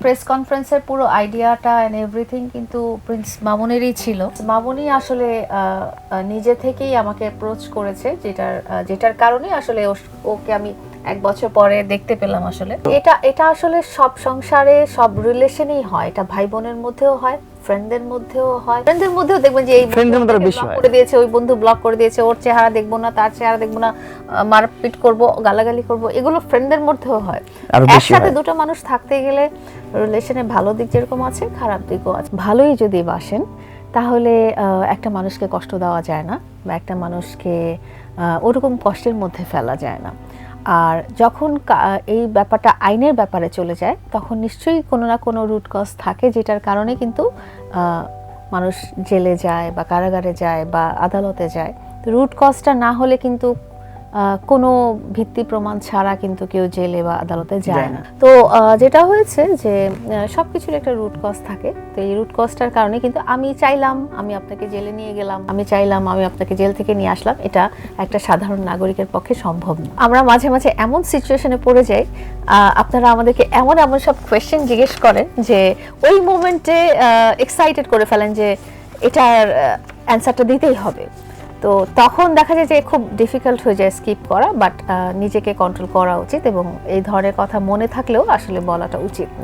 Press কনফারেন্সের পুরো আইডিয়াটা এন্ড এভরিথিং কিন্তু প্রিন্স মামুনেরই ছিল। মামুনি আসলে নিজে থেকেই আমাকে অ্যাপ্রোচ করেছে, যেটার কারণে আসলে ওকে আমি 1 বছর পরে দেখতে পেলাম। আসলে এটা আসলে সব সংসারে সব রিলেশনেই হয়, এটা ভাই বোনের মধ্যেও হয়, ফ্রেন্ডদের মধ্যেও হয়। ফ্রেন্ডদের মধ্যেও দেখবেন যে এই ফ্রেন্ডদের মধ্যে বেশি ব্লক হয়, করে দিয়েছে, ওই বন্ধু ব্লক করে দিয়েছে, ওর চেহারা দেখবো না, তার চেহারা দেখবো না, মারপিট করব, গালাগালি করব, এগুলো ফ্রেন্ডদের মধ্যেও হয়। আরো বেশি একসাথে হয়। দুটো মানুষ থাকতে গেলে রিলেশনে ভালো দিক যেরকম আছে, খারাপ দিকও আছে। ভালোই যদি বাসেন তাহলে একটা মানুষকে কষ্ট দেওয়া যায় না, বা একটা মানুষকে ওরকম কষ্টের মধ্যে ফেলা যায় না। আর যখন এই ব্যাপারটা আইনের ব্যাপারে চলে যায়, তখন নিশ্চয়ই কোনো না কোনো রুট কজ থাকে, যেটার কারণে কিন্তু মানুষ জেলে যায় বা কারাগারে যায় বা আদালতে যায়। তো রুট কজটা না হলে কিন্তু কোনো ভিত্তি প্রমাণ ছাড়া কিন্তু কেউ জেলে বা আদালতে যায় না। তো যেটা হয়েছে যে সবকিছুর একটা রুট কজ থাকে। তো এই রুট কজটার কারণে কিন্তু আমি চাইলাম আমি আপনাকে জেলে নিয়ে গেলাম, আমি চাইলাম আমি আপনাকে জেল থেকে নিয়ে আসলাম, এটা একটা সাধারণ নাগরিকের পক্ষে সম্ভব না। আমরা মাঝে মাঝে এমন সিচুয়েশনে পড়ে যাই, আপনারা আমাদেরকে এমন এমন সব কোয়েশ্চেন জিজ্ঞেস করেন যে ওই মোমেন্টে এক্সাইটেড করে ফেলেন যে এটার অ্যান্সারটা দিতেই হবে। তো তখন দেখা যায় যে খুব ডিফিকাল্ট হয়ে যায় স্কিপ করা, বাট নিজেকে কন্ট্রোল করা উচিত, এবং এই ধরনের কথা মনে থাকলেও আসলে বলাটা উচিত না।